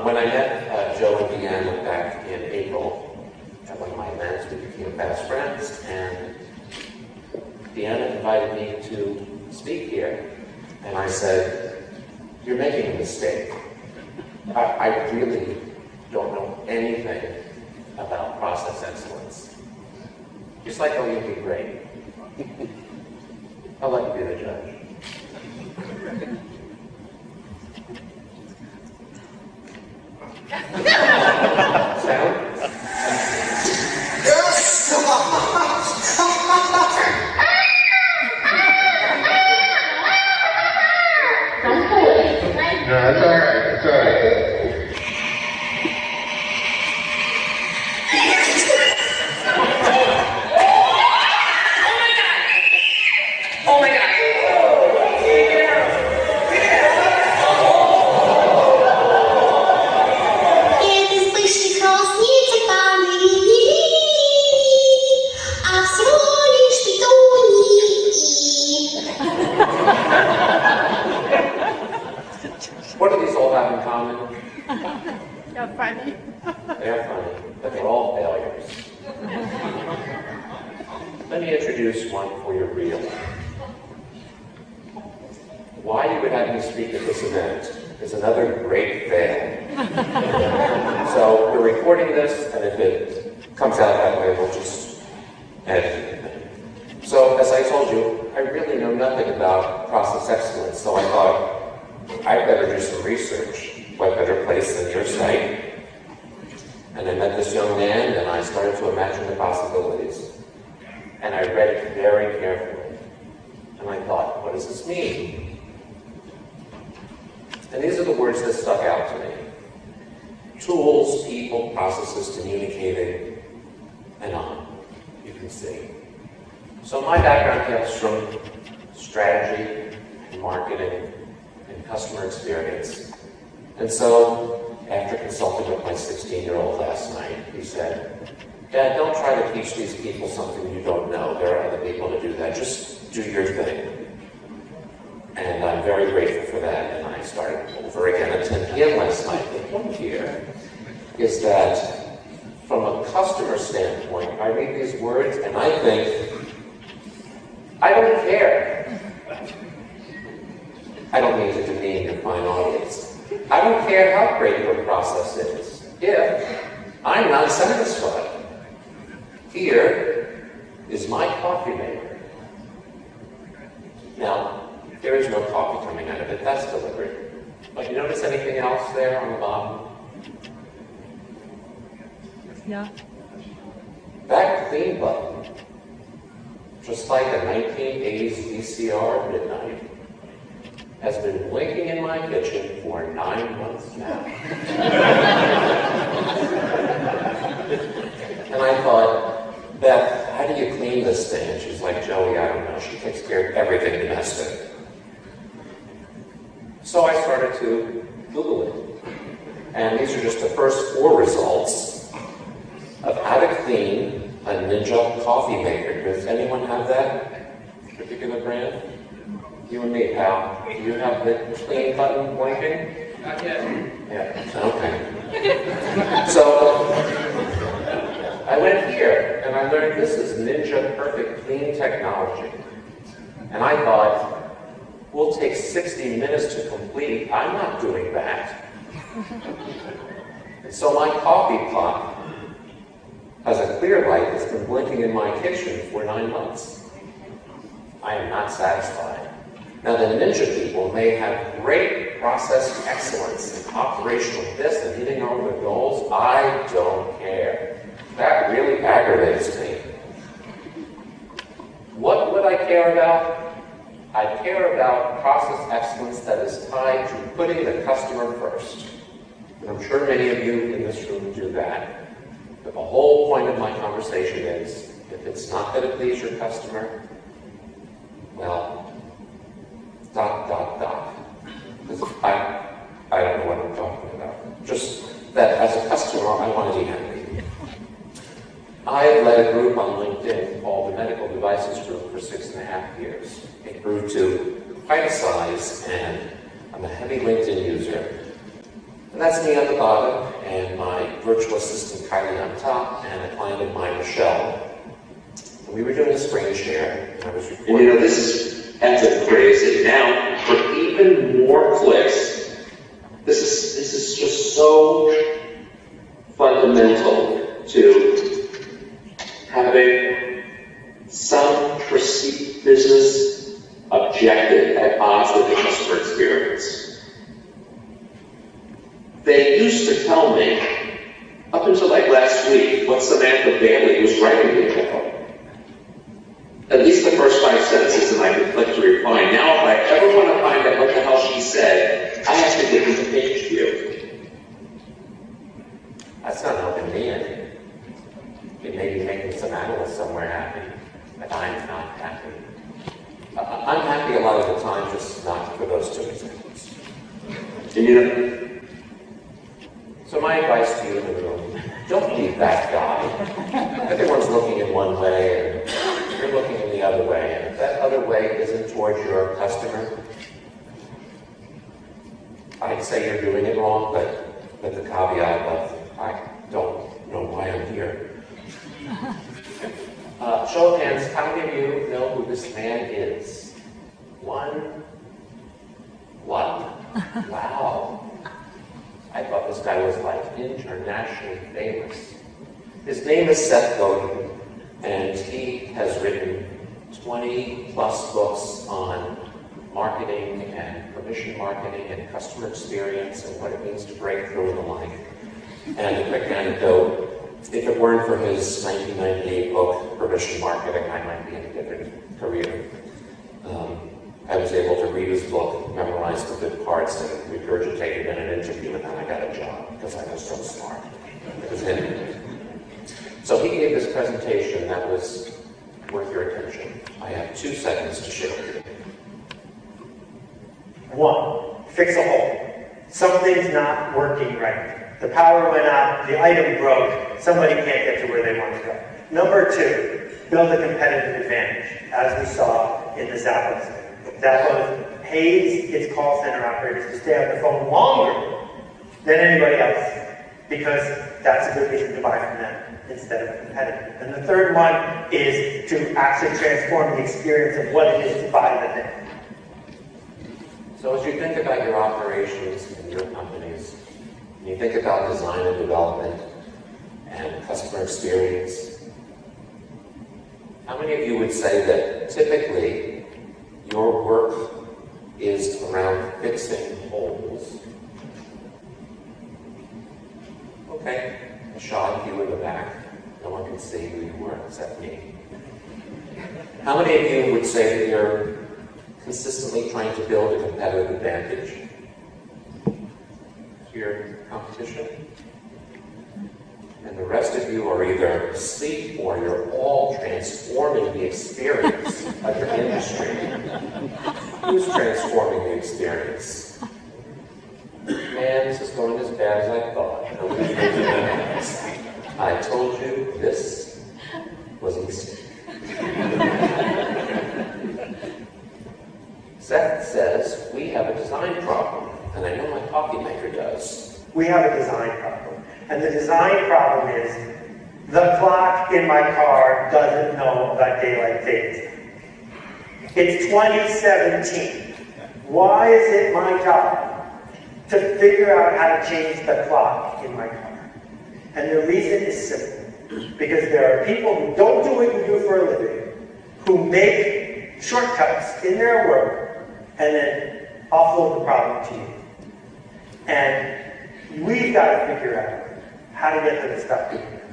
When I met Joe and Deanna back in April at one of my events, we became fast friends, and Deanna invited me to speak here. And I said, "You're making a mistake. I really don't know anything about process excellence." She's like, "Oh, you'll be great. I'll let you be the judge." Sound? No, it's all right. It's all right. Oh my God! What do these all have in common? They're funny. They're funny, but they're all failures. Let me introduce one for your real. Why you would have me speak at this event is another great fail. So we're recording this, and if it comes out that way, we'll just edit it. So as I told you, I really know nothing about process excellence, so I thought I'd better do some research. What better place than your site? And I met this young man, and I started to imagine the possibilities. And I read it very carefully. And I thought, what does this mean? And these are the words that stuck out to me. Tools, people, processes, communicating, and on. You can see. So my background comes from strategy, and marketing, and customer experience. And so, after consulting with my 16-year-old last night, he said, "Dad, don't try to teach these people something you don't know. There are other people to do that. Just do your thing." And I'm very grateful for that, and I started over again at 10 p.m. last night. The point here is that, from a customer standpoint, I read these words and I think, I don't care. I don't mean to demean your fine audience. I don't care how great your process is, if I'm not satisfied. Here is my coffee maker. Now, there is no coffee coming out of it, that's deliberate. But you notice anything else there on the bottom? Yeah. That clean button, just like a 1980s VCR at midnight, has been blinking in my kitchen for 9 months now. And I thought, "Beth, how do you clean this thing?" And she's like, "Joey, I don't know. She takes care of everything domestic." So I started to Google it. And these are just the first 4 results of how to clean a Ninja coffee maker. Does anyone have that particular brand? You and me, pal. Do you have the clean button blinking? Not yet. Yeah, okay. So, I went here, and I learned this is Ninja Perfect Clean technology. And I thought, we'll take 60 minutes to complete. I'm not doing that. And so my coffee pot has a clear light that's been blinking in my kitchen for 9 months. I am not satisfied. Now, the Ninja people may have great process excellence and operational this and hitting over the goals. I don't care. That really aggravates me. What would I care about? I care about process excellence that is tied to putting the customer first. And I'm sure many of you in this room do that. But the whole point of my conversation is, if it's not going to please your customer, well, ... Because I don't know what I'm talking about. Just that as a customer, I want to be happy. I have led a group on LinkedIn called the Medical Devices Group for 6.5 years. It grew to quite a size, and I'm a heavy LinkedIn user. And that's me at the bottom, and my virtual assistant Kylie on top, and a client of mine, Michelle. And we were doing a screen share, and I was recording. And that's a crazy. Now, for even more clicks, this is just so fundamental to having some perceived business objective at odds with the customer experience. They used to tell me, up until like last week, what Samantha Bailey was writing me about. At least the first 5 sentences, and I could click to reply. Now, if I ever want to find out what the hell she said, I have to get into page view. That's not helping me any. It may be making some analyst somewhere happy, but I'm not happy. I'm happy a lot of the time, just not for those 2 examples. And you know, so my advice to you in the room, don't be that guy. Everyone's looking in one way, and you're looking in the other way, and if that other way isn't towards your customer, I'd say you're doing it wrong, but with the caveat of, I don't know why I'm here. Show of hands, how many of you know who this man is? One. Wow. I thought this guy was like internationally famous. His name is Seth Godin, and he has written 20 plus books on marketing and permission marketing and customer experience and what it means to break through and the like. And a quick anecdote, if it weren't for his 1998 book, Permission Marketing, I might be in a different career. I was able to read his book, memorize the good parts, and regurgitate it in an interview, and then I got a job because I was so smart. It was him. So he gave this presentation that was worth your attention. I have 2 seconds to share with you. 1, fix a hole. Something's not working right. The power went out, the item broke, somebody can't get to where they want to go. Number 2, build a competitive advantage, as we saw in the Zappos example. Zappos pays its call center operators to stay on the phone longer than anybody else, because that's a good reason to buy from them instead of a competitor. And the third one is to actually transform the experience of what it is to buy the thing. So as you think about your operations and your companies, and you think about design and development and customer experience, how many of you would say that typically your work is around fixing holes? Okay, Sean, you in the back. No one can see who you were except me. How many of you would say that you're consistently trying to build a competitive advantage to your competition? And the rest of you are either asleep or you're all transforming the experience of your industry. Who's transforming the experience? Man, this is going as bad as I thought. I told you this was a mistake. Seth says, we have a design problem, and I know my coffee maker does. We have a design problem. And the design problem is the clock in my car doesn't know about daylight savings. It's 2017. Why is it my job to figure out how to change the clock in my car? And the reason is simple. Because there are people who don't do what you do for a living, who make shortcuts in their work, and then offload the problem to you. And we've got to figure out how to get to the stuff doing it.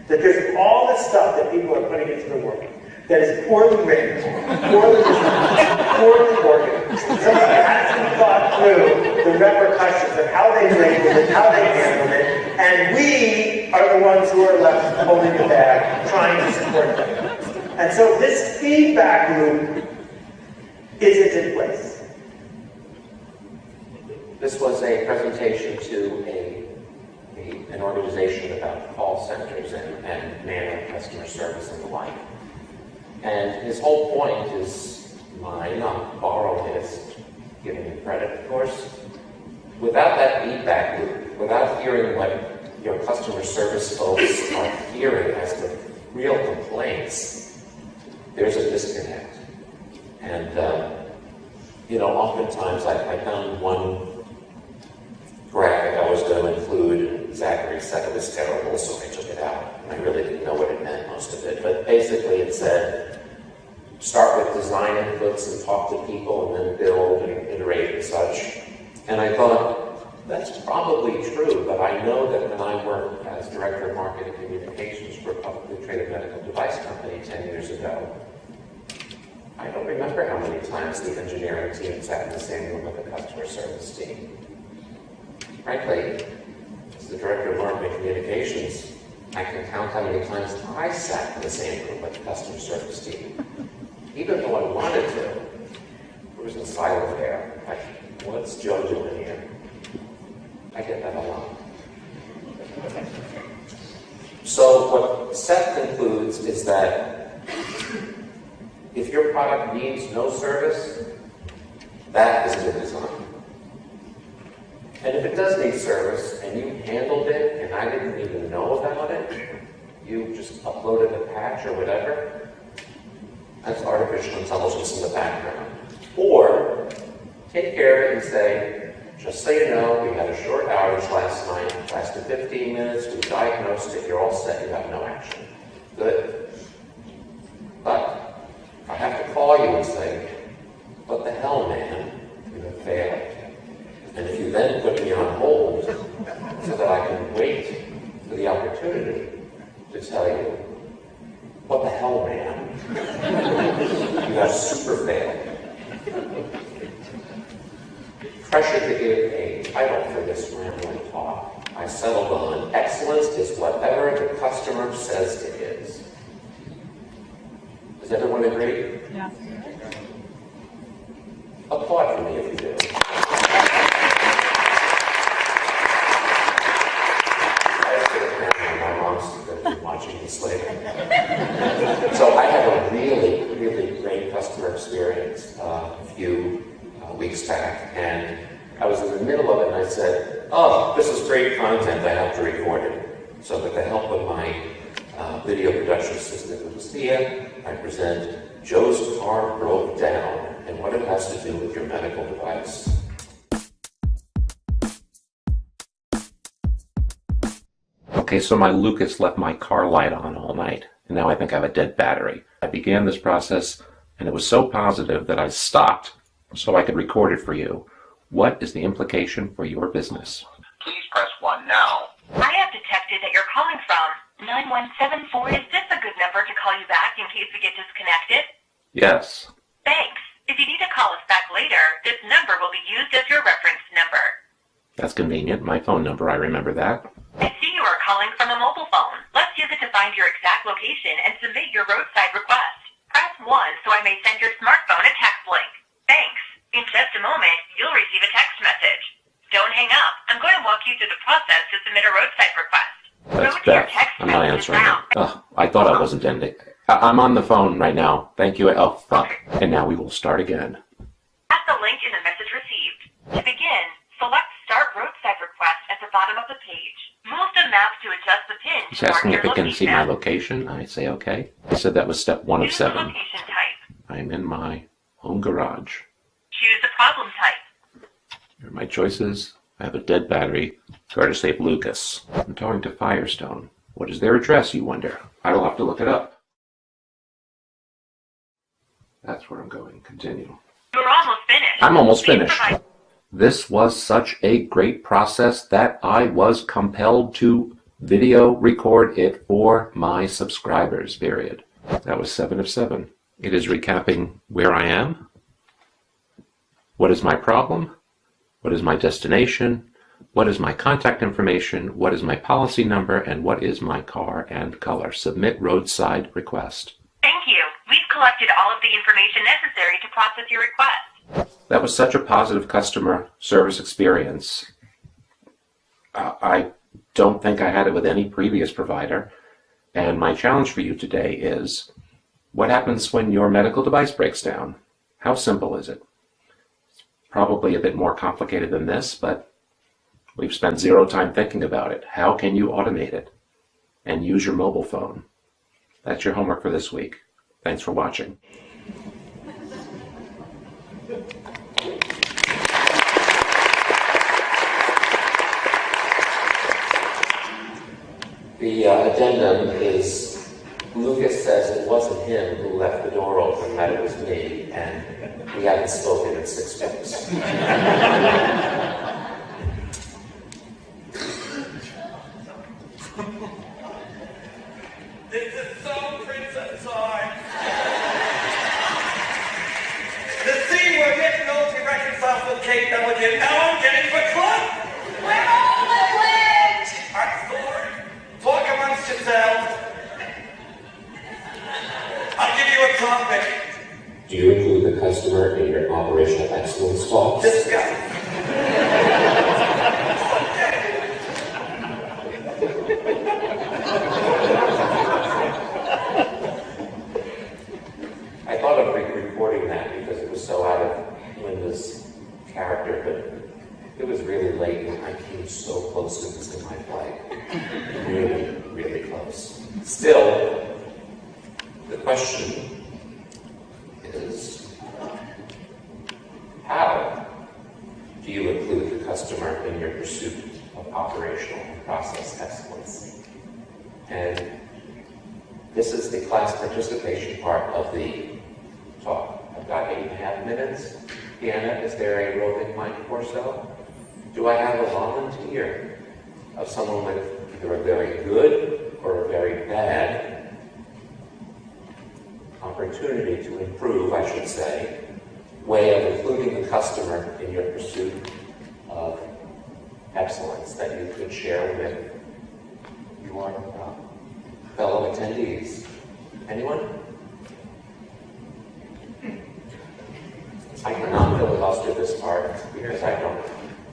That there's all this stuff that people are putting into the work that is poorly written, poorly designed, poorly organized. Somebody hasn't thought through the repercussions of how they labeled it, how they handled it, and we are the ones who are left holding the bag, trying to support them. And so this feedback loop isn't in place. This was a presentation to an organization about call centers and manner customer service and the like. And his whole point is mine, I'll borrow his, giving him credit, of course. Without that feedback loop, without hearing what your customer service folks are hearing as the real complaints, there's a disconnect. And, oftentimes I found one graphic I was going to include, and Zachary said it was terrible, so I took it out. I really didn't know what it meant, most of it. But basically it said, start with design inputs and talk to people, and then build and iterate and such. And I thought, that's probably true, but I know that when I worked as Director of Marketing Communications for a publicly traded medical device company 10 years ago, I don't remember how many times the engineering team sat in the same room with the customer service team. Frankly, as the Director of Marketing Communications, I can count how many times I sat in the same room with the customer service team. Even though I wanted to, there was a silent there. Like, what's Joe doing here? I get that a lot. So what Seth concludes is that if your product needs no service, that is good design. And if it does need service, and you handled it, and I didn't even know about it, you just uploaded a patch or whatever, that's artificial intelligence in the background. Or, take care of it and say, just so you know, we had a short outage last night, it lasted 15 minutes, we diagnosed it, you're all set, you have no action. Good. But, if I have to call you and say, what the hell, man, you have failed. And if you then put me on hold so that I can wait for the opportunity to tell you, what the hell, man? You have super failed. Pressure to give a title for this rambling talk, I settled on excellence is whatever the customer says it is. Does everyone agree? Yeah. Applaud for me if you do. My mom's going to be watching this later. So I had a really, really great customer experience a few weeks back, and I was in the middle of it, and I said, oh, this is great content, I have to record it. So with the help of my video production assistant, Lucia, I present Joe's Car Broke Down and what it has to do with your medical device. Okay, so my Lucas left my car light on all night, and now I think I have a dead battery. I began this process, and it was so positive that I stopped so I could record it for you. What is the implication for your business? Please press 1 now. I have detected that you're calling from 9174. Is this a good number to call you back in case we get disconnected? Yes. Thanks. If you need to call us back later, this number will be used as your reference number. That's convenient. My phone number, I remember that. I see you are calling from a mobile phone. Let's use it to find your exact location and submit your roadside request. Press 1 so I may send your smartphone a text link. Thanks. In just a moment, you'll receive a text message. Don't hang up. I'm going to walk you through the process to submit a roadside request. That's Go to your Beth. text I'm not messages answering now. it. Oh, I thought I wasn't ending. I'm on the phone right now. Thank you. Oh, fuck. And now we will start again. Tap the link in the message received. To begin, select Start Roadside Request at the bottom of the page. Move the map to adjust the pin He's to mark asking your if it can see my location. location. I say okay. He said that was step 1 of Choose the 7. location type. I'm in my home garage. Choose the problem type. Here are my choices. I have a dead battery. Car to save Lucas. I'm towing to Firestone. What is their address, you wonder? I will have to look it up. That's where I'm going. Continue. You're almost finished. I'm almost Please finished. provide- This was such a great process that I was compelled to video record it for my subscribers, period. That was 7 of 7. It is recapping where I am, what is my problem, what is my destination, what is my contact information, what is my policy number, and what is my car and color. Submit roadside request. Thank you. We've collected all of the information necessary to process your request. That was such a positive customer service experience. I don't think I had it with any previous provider. And my challenge for you today is, what happens when your medical device breaks down? How simple is it? It's probably a bit more complicated than this, but We've spent zero time thinking about it. How can you automate it? And use your mobile phone. That's your homework for this week. Thanks for watching. The addendum is, Lucas says it wasn't him who left the door open, that it was me, and we haven't spoken in 6 weeks. This is so Princess Time. The scene where Miss Nosy reconciles with Kate Belligan. Now I'm getting the club. We're all lit! I'm sorry. Talk amongst yourselves. I'll give you a topic. Do you include the customer in your operational excellence talks? Discuss. I thought of recording that because it was so out of Linda's character, but it was really late and I came so close to missing my flight. Really, really close. Still, the question is, how do you include the customer in your pursuit of operational and process excellence? And this is the class participation part of the talk. I've got 8.5 minutes. Deanna, is there a roving mic or so? Do I have a volunteer of someone with either a very good or a very bad opportunity to improve, I should say, way of including the customer in your pursuit of excellence that you could share with your fellow attendees? Anyone? I cannot filibuster this part because I don't.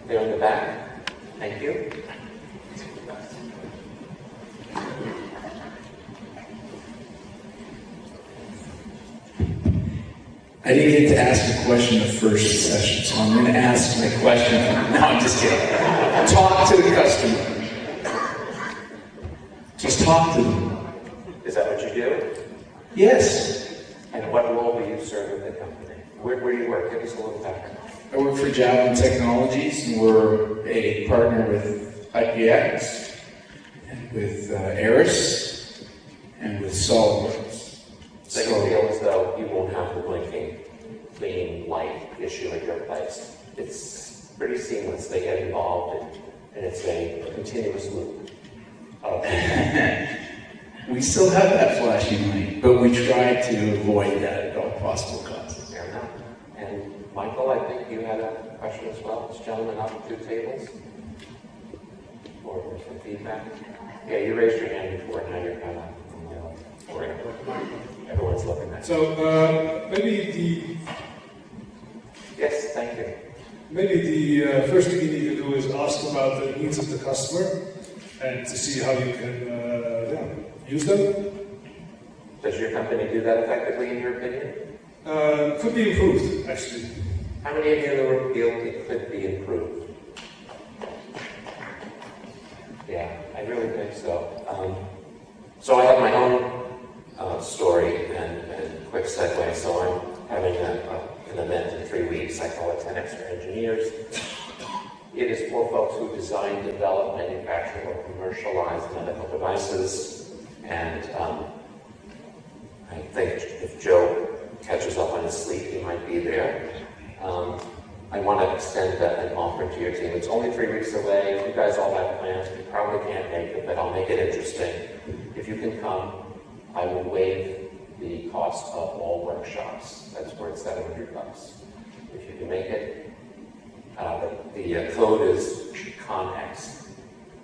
They're in the back. Thank you. I didn't get to ask a question in the first session, so I'm going to ask my question. No, I'm just kidding. Talk to the customer. Just talk to them. Is that what you do? Yes. And what role do you serve in the company? Where do you work? Give us a little background. I work for Javelin Technologies, and we're a partner with IPX, and with Eris, and with SolidWorks. So you feel as though you won't have the blinking clean light issue at your place. It's pretty seamless. They get involved, and it's a continuous loop. We still have that flashing light, but we try to avoid that at all possible costs. Fair enough. And Michael, I think you had a question as well. This gentleman up 2 tables for some feedback. Yeah, you raised your hand before. Now you're kind of worried. Everyone's looking at you. So maybe Yes, thank you. the first thing you need to do is ask about the needs of the customer and to see how you can use them. Does your company do that effectively, in your opinion? Could be improved, actually. How many of you in the room feel it could be improved? Yeah, I really think so. So I have my own story and quick segue. So I'm having an event in 3 weeks. I call it 10X for Engineers. It is for folks who design, develop, manufacture, or commercialize medical devices. And I think if Joe catches up on his sleep, he might be there. I want to extend an offer to your team. It's only 3 weeks away. You guys all have plans. You probably can't make it, but I'll make it interesting. If you can come, I will waive the cost of all workshops. That's worth $700. If you can make it, the code is ConX.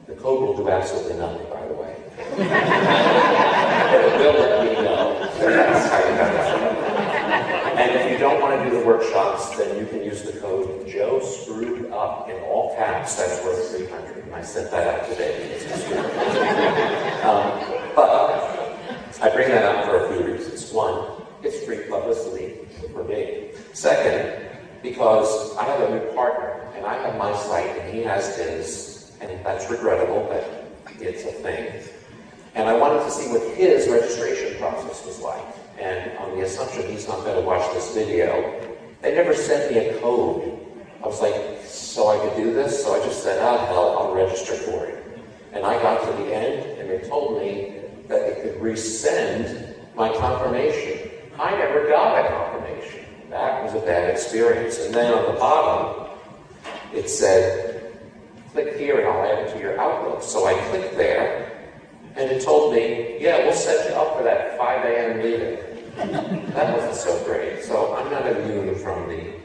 The code will do absolutely nothing, by the way. But it will let me know that's how you got it. And if you don't want to do the workshops, then you can use the code Joe Screwed Up in all caps. That's worth $300. And I sent that out today. But I bring that up for a few reasons. One, it's free publicity for me. Second, because I have a new partner, and I have my site, and he has his. and that's regrettable, but it's a thing. And I wanted to see what his registration process was like. And on the assumption he's not going to watch this video, they never sent me a code. I was like, so I could do this? So I just said, oh hell, I'll register for it. And I got to the end, and they told me that they could resend my confirmation. I never got a confirmation. That was a bad experience. And then on the bottom, it said, click here and I'll add it to your Outlook. So I clicked there, and it told me, yeah, we'll set you up for that 5 a.m. meeting. That wasn't so great. So I'm not immune from the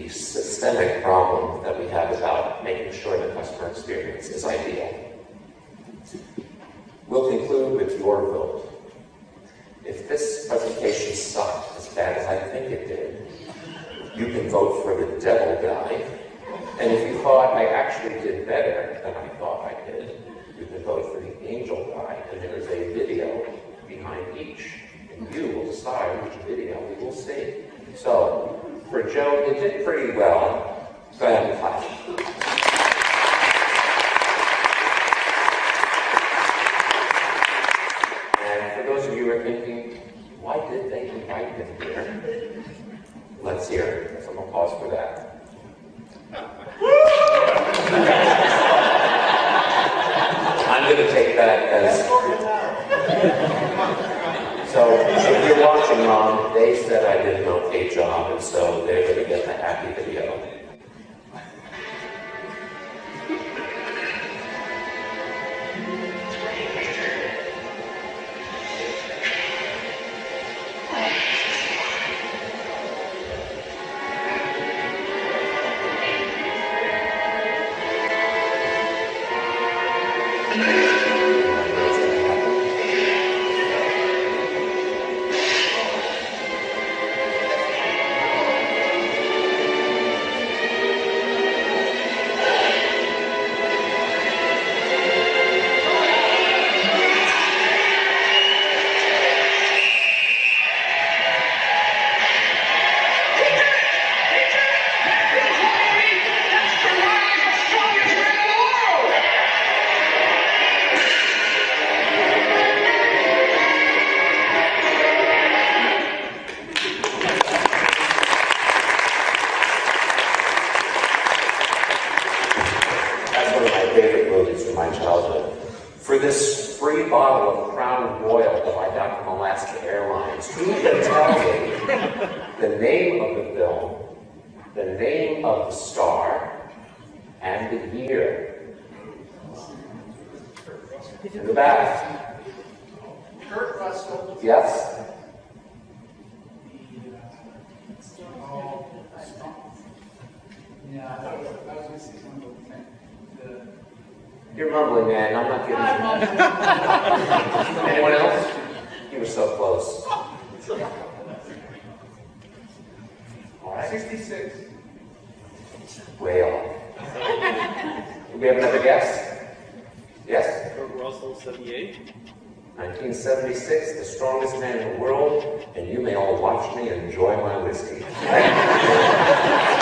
systemic problem that we have about making sure the customer experience is ideal. We'll conclude with your vote. If this presentation sucked as bad as I think it did, you can vote for the devil guy. And if you thought I actually did better than I thought I did, you can vote for the angel guy. And there is a video behind each. And you will decide which video we will see. So, for Joe, you did pretty well. Go ahead and clap. And for those of you who are thinking, why did they invite him here? Let's hear some applause for that. I'm going to take that as... So, if you're watching, Mom, they said I did an okay job, and so they're going to get the happy video. For this free bottle of Crown Royal that I got from Alaska Airlines, who can tell me the name of the film, the name of the star, and the year? In the back. Kurt Russell. Yes? Yeah, I was going to say something. You're mumbling, man. I'm not kidding. Anyone else? You were so close. All right. 66. Way off. Do we have another guess? Yes? Kurt Russell, 78. 1976, the strongest man in the world, and you may all watch me enjoy my whiskey. Thank you.